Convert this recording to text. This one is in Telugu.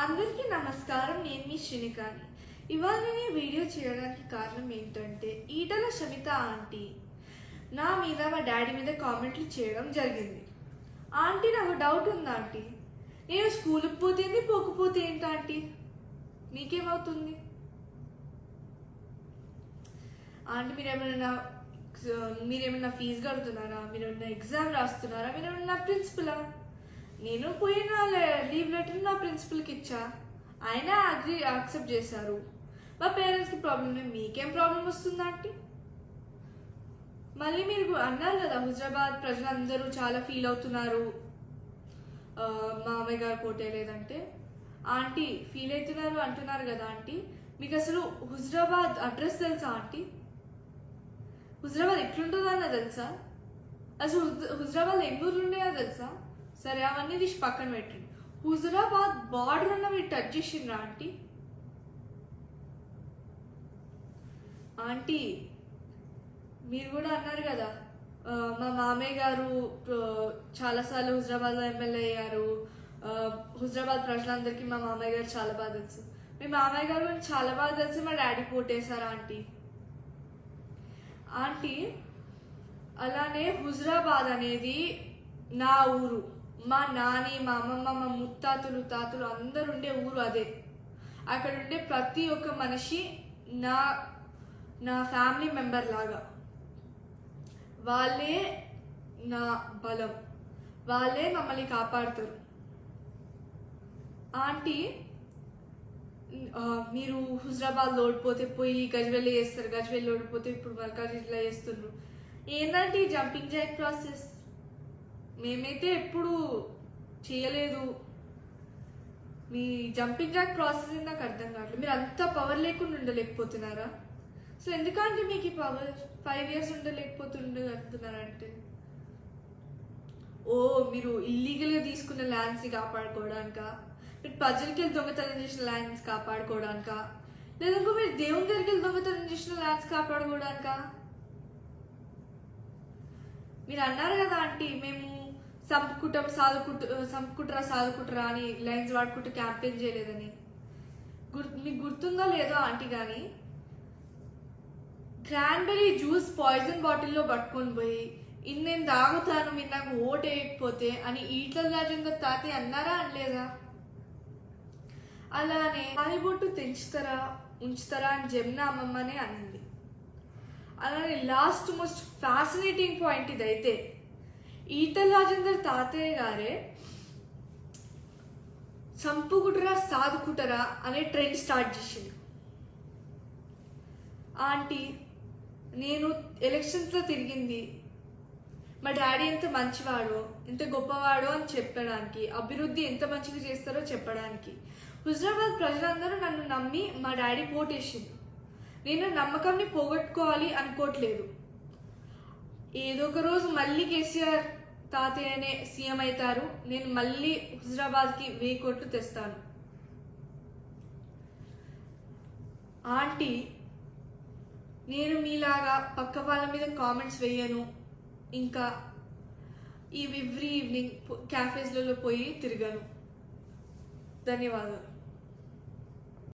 అందరికీ నమస్కారం. నేను మీ శ్రీనికాని. ఇవాళ నేను వీడియో చేయడానికి కారణం ఏంటంటే ఈటల షమిత ఆంటీ నా మీద మా డాడీ మీద కామెంట్లు చేయడం జరిగింది. ఆంటీ నాకు డౌట్ ఉంది ఆంటీ, నేను స్కూల్కి పోతేంది పోకపోతే ఏంటి ఆంటీ, మీకేమవుతుంది ఆంటీ? మీరేమైనా ఫీజు కడుతున్నారా? మీరేమైనా ఎగ్జామ్ రాస్తున్నారా? మీరేమైనా ప్రిన్సిపలా? నేను పోయిన లీవ్ లెటర్ నా ప్రిన్సిపల్కి ఇచ్చా, ఆయన యాక్సెప్ట్ చేశారు. మా పేరెంట్స్కి ప్రాబ్లం లేదు, మీకేం ప్రాబ్లం వస్తుందా ఆంటీ? మళ్ళీ మీరు అన్నారు కదా, హుజరాబాద్ ప్రజలందరూ చాలా ఫీల్ అవుతున్నారు మామయ్య గారు పోటే లేదంటే. ఆంటీ ఫీల్ అవుతున్నారు అంటున్నారు కదా ఆంటీ, మీకు అసలు హుజరాబాద్ అడ్రస్ తెలుసా ఆంటీ? హుజరాబాద్ ఎట్లుంటుందన్నా తెలుసా? అసలు హుజరాబాద్ ఎన్ని ఊర్లు ఉండేదో తెలుసా? సరే అవన్నీ తీసి పక్కన పెట్టండి. హుజరాబాద్ బార్డర్ అన్న మీరు టచ్ చేసిండ్రా ఆంటీ? ఆంటీ మీరు కూడా అన్నారు కదా, మా మామయ్య గారు చాలాసార్లు హుజరాబాద్లో ఎమ్మెల్యే అయ్యారు, హుజరాబాద్ ప్రజలందరికీ మా మామయ్య గారు చాలా బాగా తెలుసు. మీ మామయ్య గారు చాలా బాగా తెలుసు, మా డాడీ పోటేశారు ఆంటీ. ఆంటీ అలానే హుజరాబాద్ అనేది నా ఊరు, మా నాని, మా అమ్మమ్మ, మా ముత్తాతలు, తాతలు అందరు ఉండే ఊరు అదే. అక్కడ ఉండే ప్రతి ఒక్క మనిషి నా నా ఫ్యామిలీ మెంబర్ లాగా. వాళ్ళే నా బలం, వాళ్ళే మమ్మల్ని కాపాడుతారు. ఆంటీ మీరు హుజరాబాద్ ఓడిపోతే పోయి గజ్వేల్ చేస్తారు, గజ్వేల్ ఓడిపోతే ఇప్పుడు మల్కాజ్గిరిలో చేస్తున్నారు. ఏంటంటే జంపింగ్ జాక్ ప్రాసెస్ మేమైతే ఎప్పుడు చేయలేదు. మీ జంపింగ్ జాక్ ప్రాసెస్ నాకు అర్థం కావట్లేదు. మీరు అంత పవర్ లేకుండా ఉండలేకపోతున్నారా? సో ఎందుకంటే మీకు ఈ పవర్ 5 years ఉండలేకపోతుండగలుగుతున్నారంటే, ఓ మీరు ఇల్లీగల్గా తీసుకున్న ల్యాండ్స్ని కాపాడుకోవడానిక, మీరు ప్రజలకి వెళ్ళి దొంగతనం చేసిన ల్యాండ్స్ కాపాడుకోవడానిక, లేదంటే మీరు దేవుని దగ్గరికి వెళ్ళి దొంగతనం చేసిన ల్యాండ్స్ కాపాడుకోవడానిక? మీరు అన్నారు కదా ఆంటీ, మేము సంపుకుంటారా సాదుకుంటారా అని లైన్స్ వాడుకుంటూ క్యాంపెయిన్ చేయలేదని. మీకు గుర్తుందో లేదో ఆంటీ, కానీ క్రాన్బెర్రీ జ్యూస్ పాయిజన్ బాటిల్లో పట్టుకొని పోయి నేను తాగుతాను, మీరు నాకు ఓటు వేయకపోతే అని ఈటల రాజేందర్ తాతయ్య అన్నారా అనలేదా? అలానే తాలిబొట్టు తెంచుతారా ఉంచుతారా అని జమున అమ్మమ్మనే అనింది. అలానే లాస్ట్ మోస్ట్ ఫ్యాసినేటింగ్ పాయింట్ ఇదైతే, ఈటల రాజేందర్ తాతయ్య గారే చంపుకుంటారా సాదుకుంటారా అనే ట్రెండ్ స్టార్ట్ చేసింది. ఆంటీ నేను ఎలక్షన్స్లో తిరిగింది మా డాడీ ఎంత మంచివాడో, ఎంత గొప్పవాడో అని చెప్పడానికి, అభివృద్ధి ఎంత మంచిగా చేస్తారో చెప్పడానికి. హుజరాబాద్ ప్రజలందరూ నన్ను నమ్మి మా డాడీ పోటేసింది. నేను నమ్మకాన్ని పోగొట్టుకోవాలి అనుకోవట్లేదు. ఏదో ఒక రోజు మళ్ళీ కేసీఆర్ తాతయ్యనే సీఎం అవుతారు, నేను మళ్ళీ హుజరాబాద్కి 1000 కోట్లు తెస్తాను. ఆంటీ నేను మీలాగా పక్క వాళ్ళ మీద కామెంట్స్ వేయను, ఇంకా ఎవ్రీ ఈవినింగ్ క్యాఫేస్లలో పోయి తిరగను. ధన్యవాదాలు.